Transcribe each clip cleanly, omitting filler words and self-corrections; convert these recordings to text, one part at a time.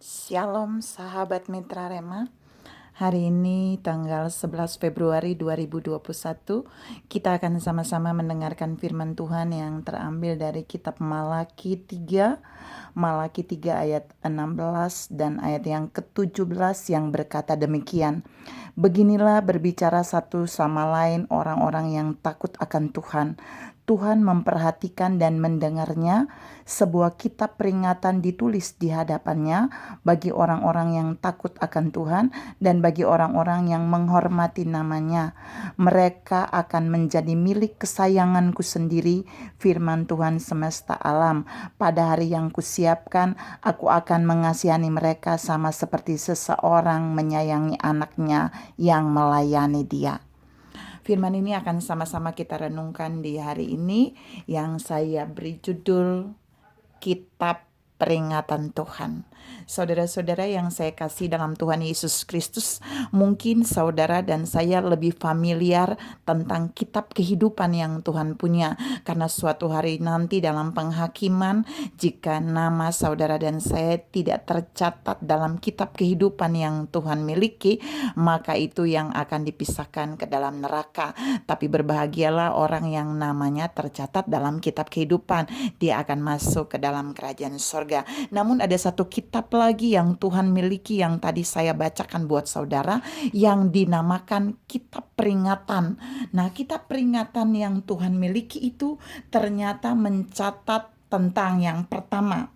Shalom sahabat Mitra Rema. Hari ini tanggal 11 Februari 2021 kita akan sama-sama mendengarkan firman Tuhan yang terambil dari kitab Malaki 3 ayat 16 dan ayat yang ke-17 yang berkata demikian. Beginilah berbicara satu sama lain orang-orang yang takut akan Tuhan. Tuhan memperhatikan dan mendengarnya. Sebuah kitab peringatan ditulis di hadapannya bagi orang-orang yang takut akan Tuhan dan bagi orang-orang yang menghormati namanya. Mereka akan menjadi milik kesayanganku sendiri, firman Tuhan semesta alam. Pada hari yang kusiapkan, aku akan mengasihani mereka sama seperti seseorang menyayangi anaknya yang melayani dia. Firman ini akan sama-sama kita renungkan di hari ini yang saya beri judul Kitab Peringatan Tuhan. Saudara-saudara yang saya kasih dalam Tuhan Yesus Kristus, mungkin saudara dan saya lebih familiar tentang kitab kehidupan yang Tuhan punya. Karena suatu hari nanti dalam penghakiman, jika nama saudara dan saya tidak tercatat dalam kitab kehidupan yang Tuhan miliki, maka itu yang akan dipisahkan ke dalam neraka. Tapi berbahagialah orang yang namanya tercatat dalam kitab kehidupan. Dia akan masuk ke dalam kerajaan sorga. Namun ada satu kitab lagi yang Tuhan miliki yang tadi saya bacakan buat saudara, yang dinamakan kitab peringatan. Nah, kitab peringatan yang Tuhan miliki itu ternyata mencatat tentang yang pertama,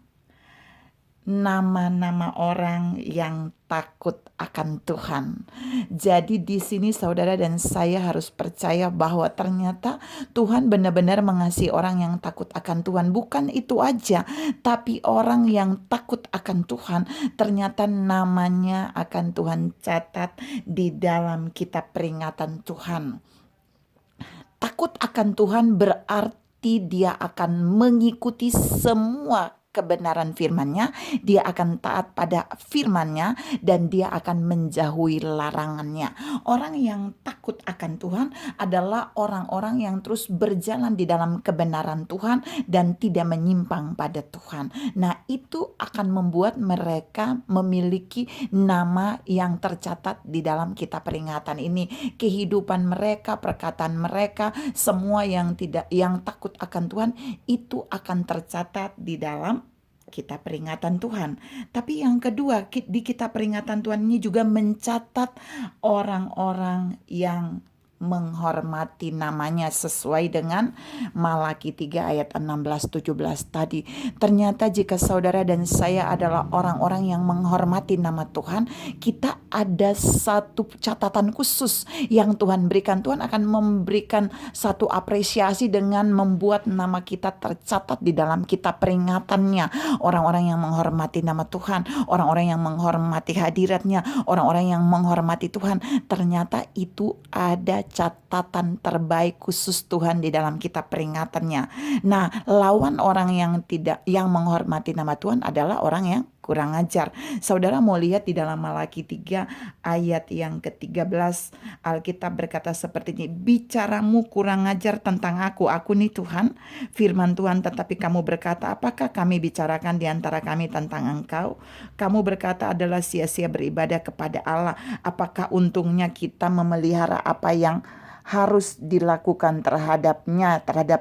nama-nama orang yang takut akan Tuhan. Jadi di sini saudara dan saya harus percaya bahwa ternyata Tuhan benar-benar mengasihi orang yang takut akan Tuhan. Bukan itu aja, tapi orang yang takut akan Tuhan ternyata namanya akan Tuhan catat di dalam kitab peringatan Tuhan. Takut akan Tuhan berarti dia akan mengikuti semua kebenaran firman-Nya, dia akan taat pada firman-Nya, dan dia akan menjauhi larangannya. Orang yang takut akan Tuhan adalah orang-orang yang terus berjalan di dalam kebenaran Tuhan dan tidak menyimpang pada Tuhan. Nah, itu akan membuat mereka memiliki nama yang tercatat di dalam kitab peringatan ini. Kehidupan mereka, perkataan mereka, semua yang takut akan Tuhan itu akan tercatat di dalam kitab peringatan Tuhan. Tapi yang kedua, di kitab peringatan Tuhan ini juga mencatat orang-orang yang menghormati namanya sesuai dengan Malaki 3 ayat 16-17 tadi. Ternyata jika saudara dan saya adalah orang-orang yang menghormati nama Tuhan, kita ada satu catatan khusus yang Tuhan berikan. Tuhan akan memberikan satu apresiasi dengan membuat nama kita tercatat di dalam kitab peringatannya. Orang-orang yang menghormati nama Tuhan, orang-orang yang menghormati hadiratnya, orang-orang yang menghormati Tuhan, ternyata itu ada catatan terbaik khusus Tuhan di dalam kitab peringatannya. Nah, lawan orang yang menghormati nama Tuhan adalah orang yang kurang ajar. Saudara mau lihat di dalam Malaki 3 ayat yang ke-13, Alkitab berkata seperti ini, bicaramu kurang ajar tentang aku nih Tuhan, firman Tuhan, tetapi kamu berkata, apakah kami bicarakan di antara kami tentang engkau? Kamu berkata adalah sia-sia beribadah kepada Allah. Apakah untungnya kita memelihara apa yang harus dilakukan terhadap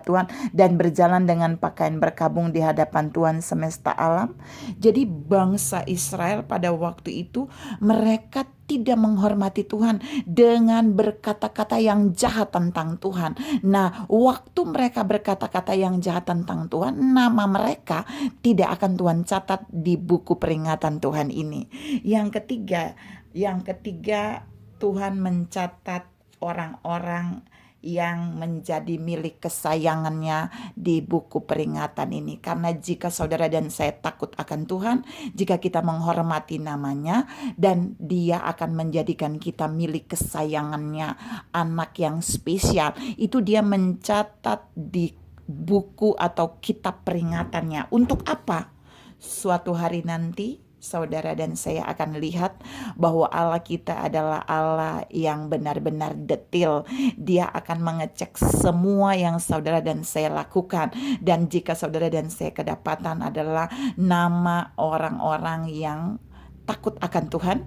Tuhan dan berjalan dengan pakaian berkabung di hadapan Tuhan semesta alam? Jadi bangsa Israel pada waktu itu mereka tidak menghormati Tuhan dengan berkata-kata yang jahat tentang Tuhan. Nah, waktu mereka berkata-kata yang jahat tentang Tuhan, nama mereka tidak akan Tuhan catat di buku peringatan Tuhan ini. Yang ketiga, Tuhan mencatat orang-orang yang menjadi milik kesayangannya di buku peringatan ini. Karena jika saudara dan saya takut akan Tuhan, jika kita menghormati namanya, dan dia akan menjadikan kita milik kesayangannya, anak yang spesial, itu dia mencatat di buku atau kitab peringatannya. Untuk apa? Suatu hari nanti saudara dan saya akan lihat bahwa Allah kita adalah Allah yang benar-benar detail. Dia akan mengecek semua yang saudara dan saya lakukan. Dan jika saudara dan saya kedapatan adalah nama orang-orang yang takut akan Tuhan,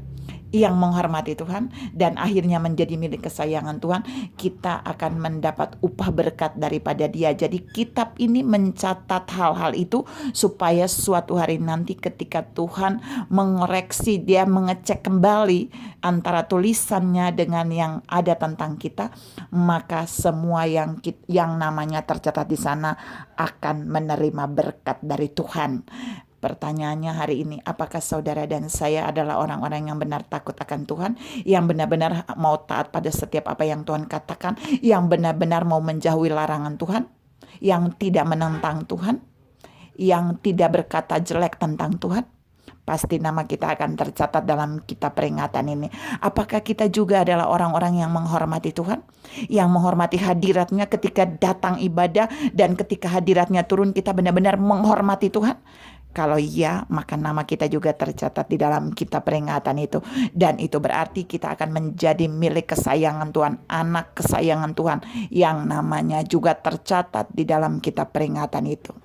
yang menghormati Tuhan, dan akhirnya menjadi milik kesayangan Tuhan, kita akan mendapat upah berkat daripada Dia. Jadi kitab ini mencatat hal-hal itu supaya suatu hari nanti ketika Tuhan mengoreksi, Dia mengecek kembali antara tulisannya dengan yang ada tentang kita, maka semua yang namanya tercatat di sana akan menerima berkat dari Tuhan. Pertanyaannya hari ini, apakah saudara dan saya adalah orang-orang yang benar takut akan Tuhan, yang benar-benar mau taat pada setiap apa yang Tuhan katakan, yang benar-benar mau menjauhi larangan Tuhan, yang tidak menentang Tuhan, yang tidak berkata jelek tentang Tuhan? Pasti nama kita akan tercatat dalam kitab peringatan ini. Apakah kita juga adalah orang-orang yang menghormati Tuhan? Yang menghormati hadiratnya ketika datang ibadah, dan ketika hadiratnya turun kita benar-benar menghormati Tuhan? Kalau iya, maka nama kita juga tercatat di dalam kitab peringatan itu. Dan itu berarti kita akan menjadi milik kesayangan Tuhan, anak kesayangan Tuhan, yang namanya juga tercatat di dalam kitab peringatan itu.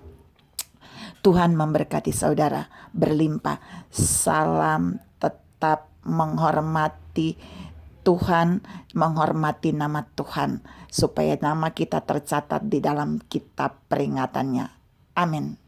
Tuhan memberkati saudara berlimpah. Salam, tetap menghormati Tuhan, menghormati nama Tuhan, supaya nama kita tercatat di dalam kitab peringatannya. Amin.